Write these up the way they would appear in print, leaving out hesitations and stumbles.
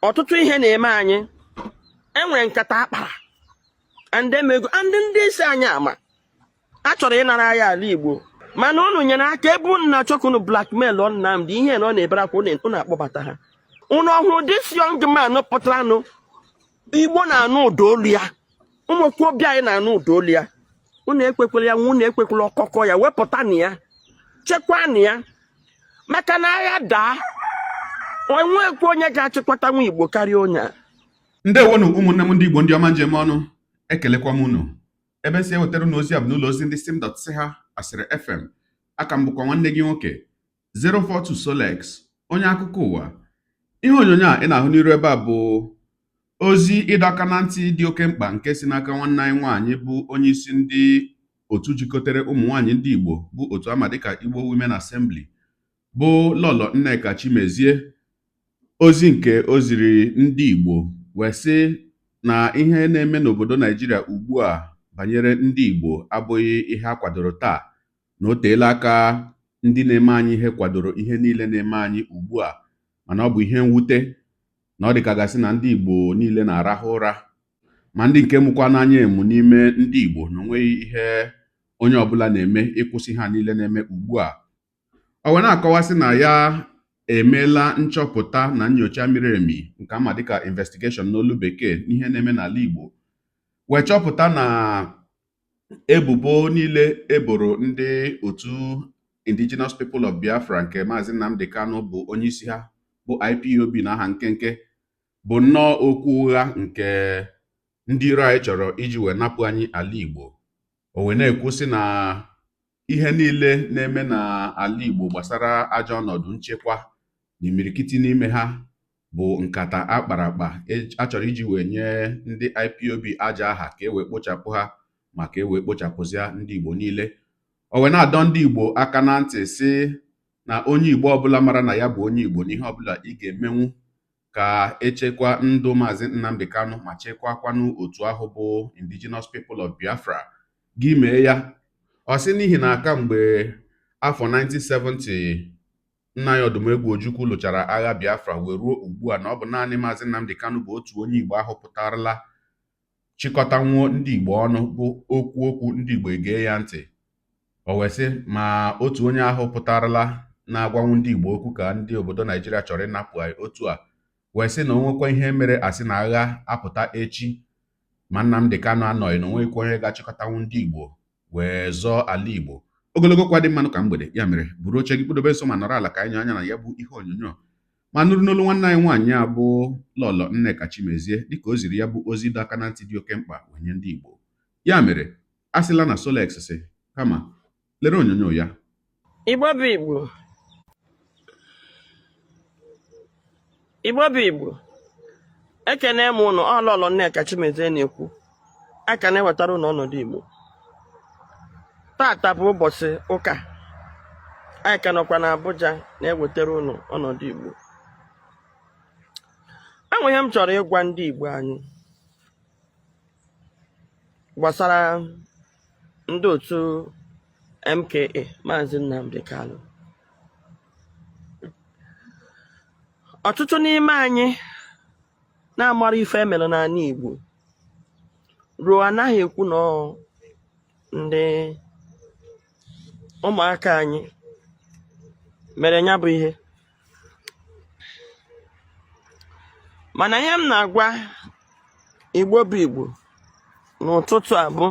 ọtụtụ ihe na-eme anyị enwere nkata akpara ndị emego ndị isi anyị ama a chọrọ ịnara ya ala Igbo mana unu nyere aka ebe unu na-achọ unu blackmail Nnamdi ihe na ọ na-ebere akwa unu akpọbata ha unu ọhụrụ this young man pụtara nụ Igbo na-anụ ụda olu ya ụmụ okorobịa anyị na-anụ ụda olu ya unu ekwekwala ya unu ekwekwala ọkọkọ ya wepụta na ya chekwa na ya maka na agha daa onwekwa onye ga-achịkwata nwa Igbo karịa onye a. Ndewonu ụmụnne m ndị Igbo ndị ọma njem ọnụ ekelekwa m unu ebe si ewetara unu ozi a bụ n'ụlọ ozi ndị sim.ha asịrị FM aka m bụkwa nwanne gị nwoke 042 Solex onye akụkọ ụwa. Ihe onyonyo a ị na-ahụ n'iru ebe a bụ ozi ịdọ aka na ntị dị oke mkpa nke si n'aka nwanne anyị nwaanyị bụ onye isi ndị otu jikọtere ụmụ nwaanyị ndị Igbo bụ otu ama dịka Igbo Women Assembly bụ Lọlọ Nneka Chimezie. Ozi nke o ziri ndị Igbo wee sị na ihe na-eme n'obodo Naijiria ugbu a banyere ndị Igbo abụghị ihe a kwadoro taa na o teela aka ndị na-eme anyị ihe kwadoro ihe niile na-eme anyị ugbu a mana ọ bụ ihe mwute na ọ dị ka gasị na ndị Igbo niile na-arahụ ụra ma ndị nke mụkwa n'anya emu n'ime ndị Igbo na onweghị ihe onye ọbụla na-eme ịkwụsị ha niile na-eme ugbu a. O wee na-akọwasị na ya emeela nchọpụta na nnyocha miri emi nke ama dịka investigeshọn n'olu bekee n'ihe na-eme n'ala Igbo wee chọpụta na ebubo niile eboro ndị otu Indigenous People of Biafra nke Maazị Nnamdi Kanu bụ onye isi ha bụ IPOB n'aha nkenke bụ nnọọ okwu ụgha nke ndị iro anyị chọrọ iji wee napụ anyị ala Igbo. O wee na-ekwu sị na ihe niile na-eme n'ala Igbo gbasara ajọ ọnọdụ nchekwa na imirikiti n'ime ha bụ nkata akpara akpa a chọrọ iji wee nye ndị IPOB aja aha ka e wee kpochapụ ha ma ka e wee kpochapụzia ndị Igbo niile. O wee na-adọ ndị Igbo aka na ntị sị na onye Igbo ọbụla mara na ya bụ onye Igbo n'ihe ọbụla ị ga-emenwu ka echekwa ndụ Maazị Nnamdi Kanu ma chekwakwanụ otu ahụ bụ Indigenous People of Biafra gị mee ya. Ọ sị n'ihi na aka mgbe afọ 1970 nna ya Odumegwu Ojukwu lụchara agha Biafra wee ruo ugbu a na ọ bụ naanị Maazị Nnamdi Kanu bụ otu onye Igbo ahụ pụtarala chịkọtanwuo ndị Igbo ọnụ bụ okwu ndị Igbo egee ya ntị. O wee sị ma otu onye ahụ pụtarala na-agwanwu ndị Igbo okwu ka ndị obodo Naijiria chọrọ ịnapụ anyị otu a wee sị na onwekwa ihe mere asị na agha apụta echi ma Nnamdi Kanu anọghị na onwekwa onye ga-achịkọtanwu ndị Igbo wee zọọ ala Igbo. Ogologo kwa dị mmanụ ka mgbede ya mere buru oche gị kpụdobe nso ma nọrọ ala ka anyị nye anya na ya bụ ihe onyonyo ma nụrụ n'olu nwanne anyị nwaanyị a bụ Lọlọ Nneka Chimezie dịka o ziri ya bụ ozi ịdọ aka na ntị dị oke mkpa wenye ndị Igbo. Ya mere a sịla na Solex sị kama lere onyonyo ya. Igbo bụ Igbo, Igbo bụ Igbo, ekene m unu. Ọ Lọlọ Nneka Chimezie na-ekwu aka na-ewetara unu ọnọdụ Igbo. Tata bụ ụbọchị ụka anyị ka nọkwa na Abuja na-ewetara unu ọnọdụ Igbo. Enwe ihe m chọrọ ịgwa ndị Igbo anyị gbasara ndị otu MKA Maazị Nnamdi Kanu. Ọtụtụ n'ime anyị na-amara ife emere n'ala Igbo ruo anaghị ekwu na ndị ụmụaka anyị mere ya bụ ihe. Mana ihe m na-agwa Igbo bụ Igbo n'ụtụtụ a bụ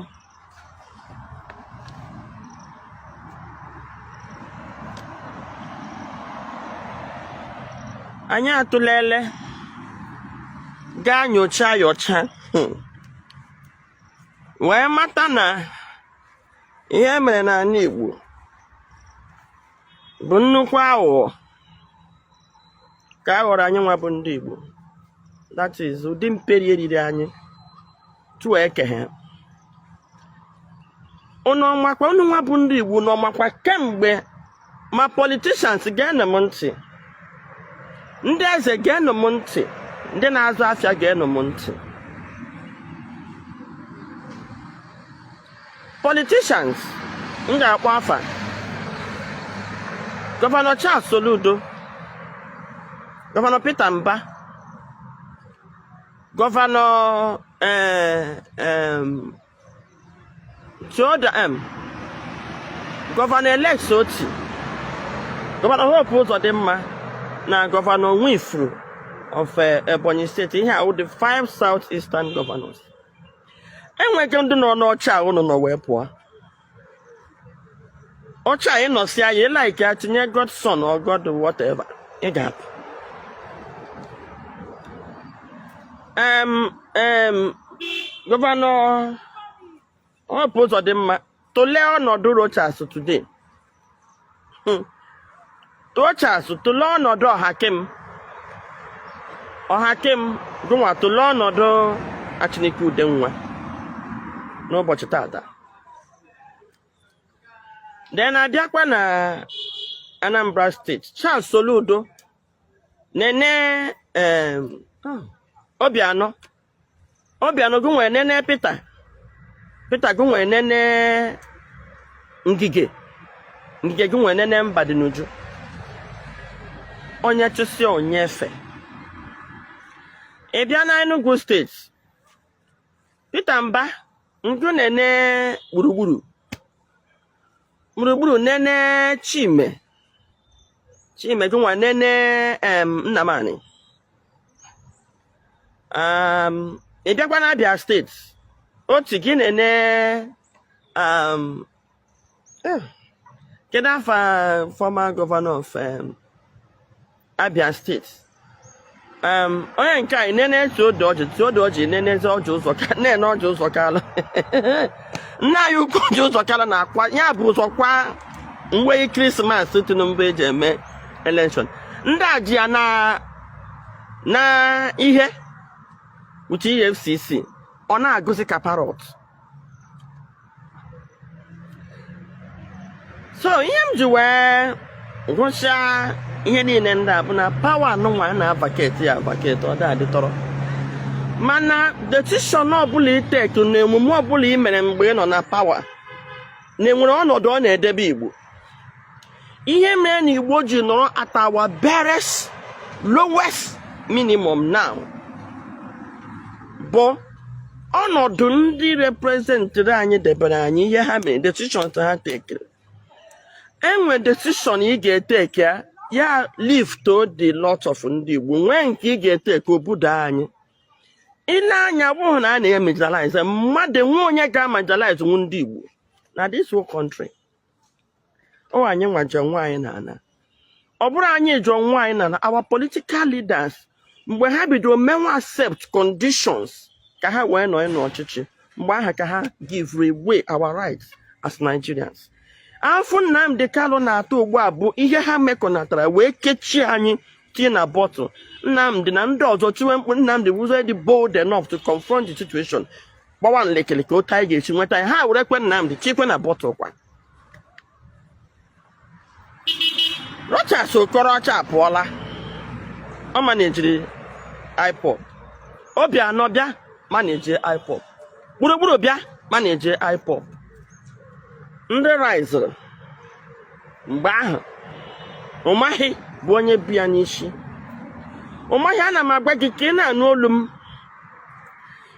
anyị atụlele gaa nyocha wee mata na ihe mere n'ala Igbo bụ nnukwu aghụghọ ka a ghọrọ anyị nwa bụ ndị Igbo. That is ụdị mperi eriri anyị tụọ ekeghe. Unu ọmakwa unu nwa bụ ndị Igbo n'ọmakwa kemgbe ma politicians ga-enu m ntị, ndị eze ga-enu m ntị, ndị na-azụ afịa ga-enu m ntị. Politicians m ga-akpọ afa Gọvanọ Charles Soludo, Gọvanọ Peter Mbah, Governor Governor-elect Soti, Governor Hope Uzodimma, na Governor Nwifuru of Ebonyi State, here with the 5 southeastern governors. And we're going to know no child no where poor. Or child no say you like it, near God's son or God whatever. A gap. Governor Hope Uzodimma to learn or do Rochas today. Rochas to learn or do Hakim. Or Hakim go to learn or do actually could then one. No botchata. Then I diakwana Anambra State. Charles Soludo. Nene Obiano gunwe nene Peter gunwe nene Ngige gunwe nene Mbadinuju. Onye chusi onye fe. Ebiana Enugu State. Peter Mba ngu nene Gburugburu nene Chime gunwe nene Nnamani. Ebiakwana Abia State. Oti gi nene Kedafa former governor of Abia State. Onye nke nene Teodoji nene Ojo Ụzọka nene Ojo Ụzọkala. Nna ya ukwu Ojo Ụzọkala na akwa ya bụ ụzọkwa mgbe Christmas Tinubu eji eme election. Ndị aji ya na ihe uche EFCC ọ na-agụzi ka parrot. So ihe m ji wee gụchaa ihe niile ndị a bụ na power anụnwa na-avacate ọ dị tọrọ. Mana decision ọbụla iteke na emume ọbụla i mere mgbe ị nọ na power na-enwere ọnọdụ ọ na-edebe Igbo. Ihe mere na Igbo ji nọrọ at our barest lowest minimum now bụ ọnọdụ ndị representịrị anyị debere anyị ihe ha mere decision ha tekere. Enwe decision ị ga-eteke ya lift the lot of ndị Igbo nwee nke ị ga-eteke obodo anyị. Ile anya bụ na a na-emejalize mmadụ nwe onye ga-amajalize ndị Igbo na this whole country. Ọ anyị nwaje nwaanyị na ana. Ọ bụrụ anyị jụọ nwaanyị na ana, our political leaders mgbe ha bidoro menwe accept conditions ka ha wee nọ n'ọchịchị mgbe aha ka ha give away our rights as Nigerians. Afọ Nnamdi Kanu na-atọ ugbu a bụ ihe ha mekọnatara wee kechie anyị tie na bottle. Nnamdi na ndị ọzọ chiwe mkpu Nnamdi was already bold enough to confront the situation. Gbawa nlekele ka ụta anyị ga-esi nweta ha were kwe Nnamdi chikwe na bottle kwa. Rochas Okorocha apụọla. Ọ manejiri IPOB. Obiano bịa manage IPOB. Gburugburu bịa manage IPOB. Ndị rise mgbe ahụ Umahi bụ onye bịa n'isi. Umahi ana m agwa gị ka ị na-anụ olu m.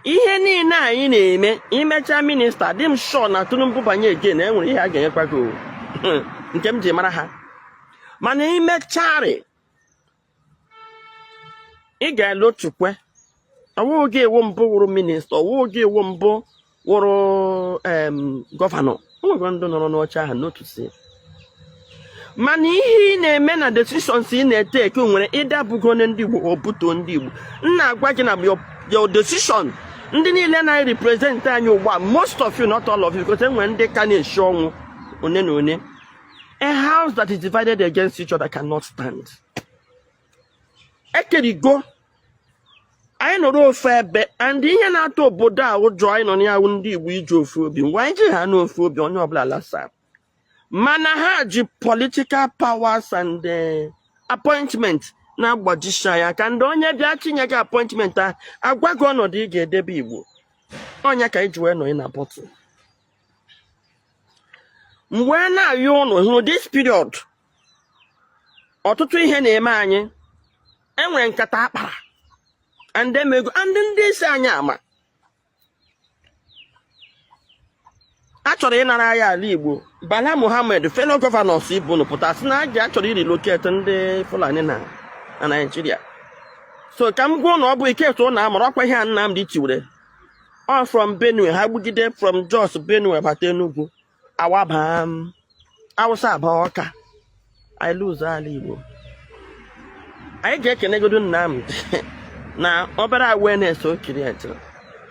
Ihe niile anyị na-eme imecha minista dị m sure na Tinubu banye again enwere ihe a ga-enyekwa gị nke m ji mara ha. Mana imechari ị ga-elotukwe ọwụ gị ewu mbụ wụrụ minista ọwụ gị ewu mbụ wụrụ gọvanọ. Ụmụ ndị nọrọ n'ọcha ahụ n'otusi. Mana ihe ị na-eme na decisions ị na-eteke nwere ịdabụgo ndị Igbo obuto ndị Igbo. Nna agwa gị na your decision ndị niile na-represent anyị ugbu a, most of you, not all of you, because enwere ndị ka na-eshi ọnwụ one na one. A house that is divided against each other cannot stand. Ekerigo anyị nọrọ ofe ebe and ihe na-atọ obodo a ụjọ anyị nọ n'ahụ ndị Igbo iji ofe obi ngwa anyị ji ha n'ofe obi onye ọbụla lasa. Mana ha ji political powers and appointment na-agbajisha ya ka ndị onye bịa tinye gị appointment a agwa gị ọnọdụ ị ga-edebe Igbo. Onye ka iji wee nọ na bọtụ. Mgbe na-ayọ ụnụ hụrụ this period ọtụtụ ihe na-eme anyị enwere nkata akpara and then me go and then this anyama actually na ya ala Igbo Bala Muhammad fellow governors Igbo no pụta na aja actually relocate ndị Fulani na Nigeria so kam go no bụ ike to na amara kwa ihe Nnamdi tiwere all from Benue ha gbugide from Jos Benue bata Enugu awabam awụsa abaoka I lose ala Igbo anyị ga-ekene godu Nnamdi na obere awareness o create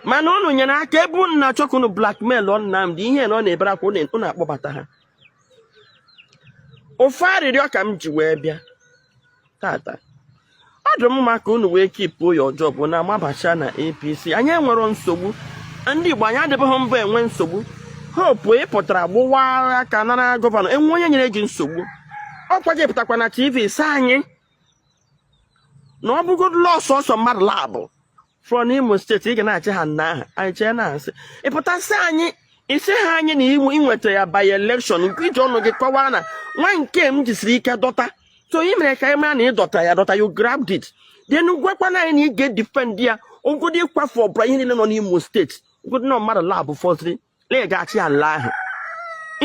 mana unu nyere aka ebu nna chọkunu blackmail on Nnamdi ihe na ọ na-ebere akwa unu akpọbata ha ofe arịrịọ ka m ji wee bịa tata ọ dị mma ka unu wee keep your job na mabacha na APC anyị enwero nsogbu ndị Igbo anyị adịbụghị mbụ enwe nsogbu hope ịpụtara gbụwa aka nara gọvanọ enwe onye nyere gị nsogbu ọ kwajepụtakwa na TV sa anyị na ọ bụgo lọs ọsọ mmadụ labụ from Imo steeti ị ga na-achị ha nna aha anyị chee na asị ịpụtasị anyị isi ha anyị na iwu inweta ya by election nke iji ọnụ gị kọwaa na nwa nke m jisiri ike dọta so ị mere ka ị mara na ị dọtara ya dọta you grabbed it then gwakwana anyị na ị ga-edefend ya ogodi ịkwafu ọbụla ihe niile nọ n'Imo steeti ogodi na mmadụ labụ fọsịrị na ị ga-achị ala ahụ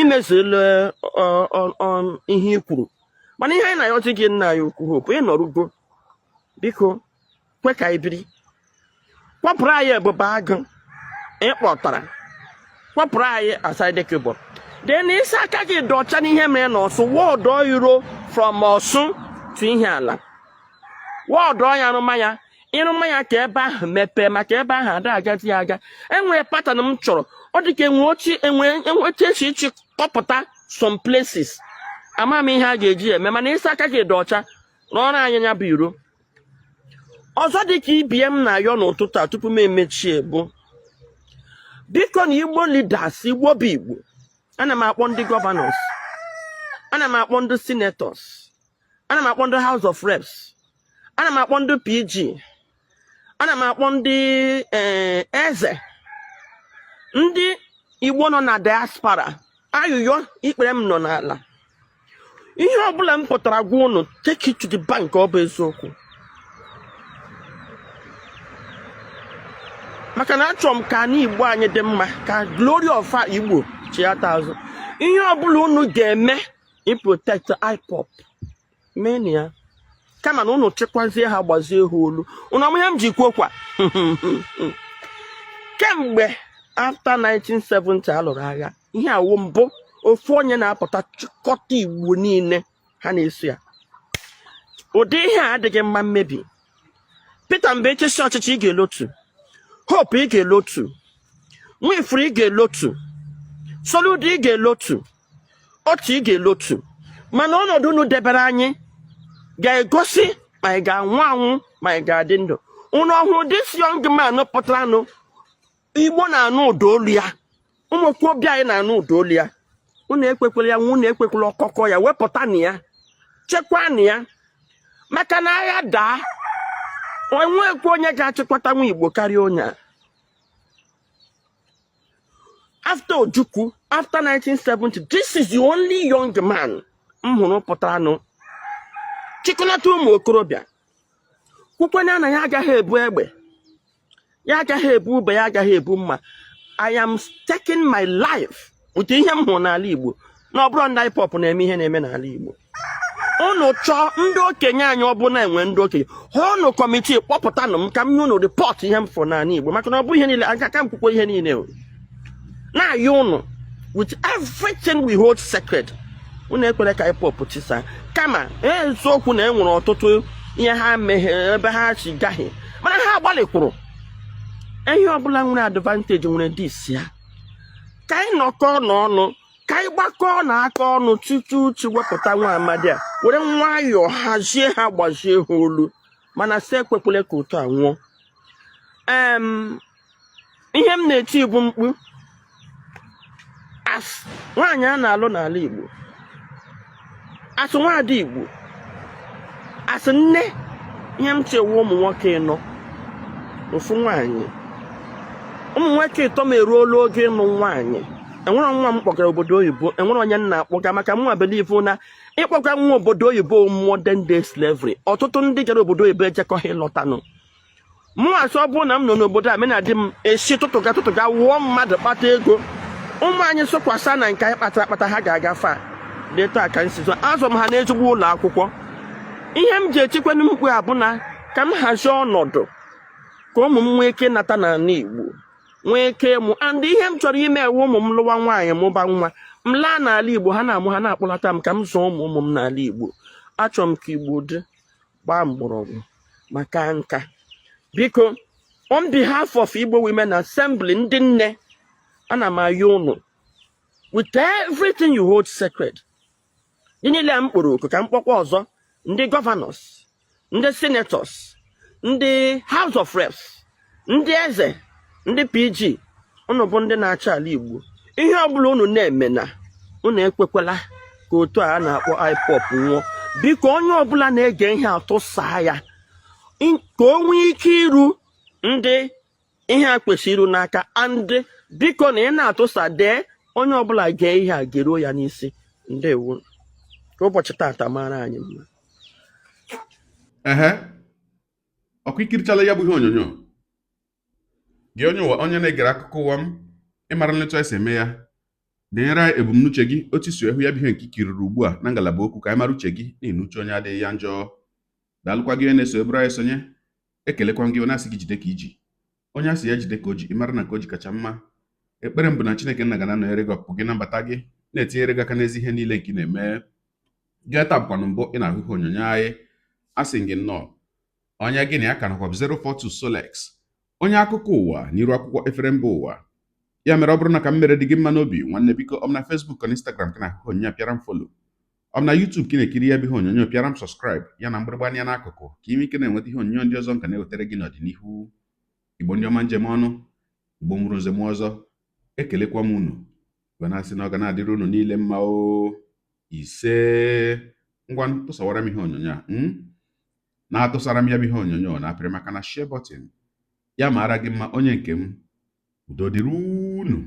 imezuole ihe i kwuru mana ihe anyị na-ayọzi gị nna ya ukwu hope ị nọrụgo biko kwe ka ibiri kwapụrụ anyị ebube agụ ịkpọtara kwapụrụ anyị aside keyboard then isi aka gị dị ọcha n'ihe mere n'Ọsụ wọdụ iro from Ọsụ to ihe ala wọdụ ya ịrụmanya ka ebe ahụ mepee maka ebe ahụ ada agazi ya aga enwere pattern m chọrọ ọ dị ka enweta echi kọpụta some places ama m ihe a ga-eji eme mana isi aka gị dị ọcha n'ọrụ anyị ya bụ iro ọzọ dị ka IBM na-ayọ n'ụtụtụ a tupu m emechie bụ biko na Igbo leaders Igbo bụ Igbo ana m akpọ ndị governors ana m akpọ ndị senators ana m akpọ ndị House of Reps ana m akpọ ndị PG ana m akpọ ndị eze ndị Igbo nọ na diaspora ayụyọ ikpere m nọ n'ala ihe ọbụla m pụtara gwa unu take it to the bank ọ bụ eziokwu maka na achọrọ m ka anyị Igbo anyị dị mma ka glory of Igbo chiata azụ ihe ọbụla unu ga-eme protect IPOB mee ya kama na unu chekwazie ha gbazie ha olu unu ọmụ ihe m ji kwuo kwa kemgbe after 1970 alụrụ agha ihe awụ mbụ ofu onye na-apụta chịkọta Igbo niile ha na-eso ya ụdị ihe a adịghị mma mmebi Peter mgbe echesi ọchịchị ị ga-elotu Hope ị ga-elotu Nwifuru ị ga-elotu Soludo ị ga-elotu otu ị ga-elotu mana ọnọdụ unu debere anyị ga-egosi ma ị ga-anwụ anwụ ma ị ga-adị ndụ unu ọhụrụ this young man pụtara nụ Igbo na-anụ ụda olu ya ụmụ okorobịa anyị na-anụ ụda olu ya unu ekwekwala ya unu ekwekwala ọkọkọ ya wepụta na ya chekwa na ya maka na agha daa onwekwe onye ga-achịkwata nwa Igbo karịa onye a after Ojukwu after 1970 this is the only young man m hụrụ pụtara nụ chịkọnata ụmụ okorobịa kwukwenye na ya agaghị ebu egbe ya agaghị ebu ube ya agaghị ebu mma I am taking my life ụdị ihe m hụrụ n'ala Igbo na ọ bụrụ ndị IPOB na-eme ihe na-eme n'ala Igbo unu chọọ ndị okenye anyị ọbụla enwe ndị okenye ha unu kọmitii kpọpụtanụ m ka m nye unu report ihe m fụrụ n'ala Igbo maka na ọ bụ ihe niile aka ka m kwukwo ihe niile na-ayọ unu with everything we hold sacred unu ekwere ka IPOB tisa kama eziokwu na enwere ọtụtụ ihe ha meghe ebe ha si gaghị mana ha gbalịkwuru ihe ọbụla nwere advantage nwere dis ya ka anyị nọkọ n'ọnụ ka anyị gbakọọ na aka ọnụ tutu wepụta nwa amadi a were nwayọọ hazie ha gbazie ha olu mana sị ekwekwele ka ụtọ anwụọ ihe m na-eti bụ mkpu as nwaanyị a na-alụ n'ala Igbo as nwaada Igbo as nne ihe m chewe ụmụ nwoke nọ ofu nwaanyị ụmụ nwoke ịtọ m eruola oge ịnụ nwaanyị enwere nwa m kpọgara obodo oyibo enwere onye nna akpọga maka mwa believe na ịkpọga nwa obodo oyibo modern day slavery ọtụtụ ndị gara obodo oyibo ejekọghị ịlọtanụ mụ asọ ọ bụrụ na m nọ n'obodo a mena di m esi tụtụga wụọ mmadụ kpata ego ụmụ anyị sọkwasa na nke anyị kpatara akpata ha ga-agafe a deto aka nsizo azụ m ha n'ezigbo ụlọ akwụkwọ. Ihe m ji echekwanụ mkpu a bụ na ka m hazie ọnọdụ ka ụmụ m nwee ike nata n'ala Igbo nwee ike mụ and ihe m chọrọ ime ewu ụmụ m lụwa nwaanyị mụba nwa m laa n'ala Igbo ha na-amụ ha na-akpọlata m ka m zụọ ụmụ m n'ala Igbo. Achọrọ m ka Igbo dị gbaa mgbọrọgwụ maka nka. Biko, on behalf of Igbo Women Assembly ndị nne ana m ayọ unu with everything you hold sacred. Dị niile m kpọrọ oku ka m kpọkwa ọzọ ndị governors, ndị senators, ndị House of Reps, ndị eze, ndị PG, unu bụ ndị na-achị ala Igbo. Ihe ọbụla unu na-eme na unu ekwekwala ka otu a na-akpọ IPOB nwụọ. Biko onye ọbụla na-ege ihe atụ saa ya ka o nwee ike iru ndị ihe a kwesịrị iru n'aka. And biko na ị na-atụsa dee onye ọbụla gee ihe a geruo ya n'isi. Ndewo ka ụbọchị tata mara anyị mma. Ọkụ ikirichala ya bụ ihe onyonyo gị onye na-egere akụkọ ụwa m ịmara nletụ esi eme ya denyere ebumnuche gị otu isi ehu ya bụ ihe nke ikiriri ugbu a na ngalaba okwu ka anyị mara uche gị n'ihi na uche onye adịghị ya njọ. Daalụkwa gị onye na-eso eburu anyị sonye. Ekelekwa gị onye asị gị jide ka iji onye asị ya jide ka o ji ịmara na nke o ji kacha mma. Ekpere m bụ na Chineke nna ga na-anọnyere gị ọpụpụ gị na mbata gị na-etinyere gị aka n'ezi ihe niile nke ị na-eme. Gị taa bụkwanụ mbụ ị na-ahụ ihe onyonyo anyị asị gị nnọọ onye gị na ya ka nakwa 042 Solex onye akụkọ ụwa n'iru akwụkwọ efere mba ụwa. Ya mere ọ bụrụ na ka m mere dị gị mma n'obi nwanne biko ọ m na Facebook na Instagram ka na-ahụ onyonyo pịara m follow ọ m na YouTube ka ị na-ekiri ya bụ ihe onyonyo pịara m subscribe ya na mgbịrịgba anya n'akụkụ ka ime ike na-enweta ihe onyonyo ndị ọzọ nka na-ewetara gị n'ọdịnihu. Igbo ndị ọma njem ọnụ, Igbo mụrụ nze m ọzọ, ekelekwa m unu gwa na-asị na ọ ga na-adịrị unu niile mma o ise. Ngwa tụsawara m ihe onyonyo a na-atụsara m ya bụ ihe onyonyo na-apịrị maka na share button ya mara gị mma onye nke m. Udo dịrị unu.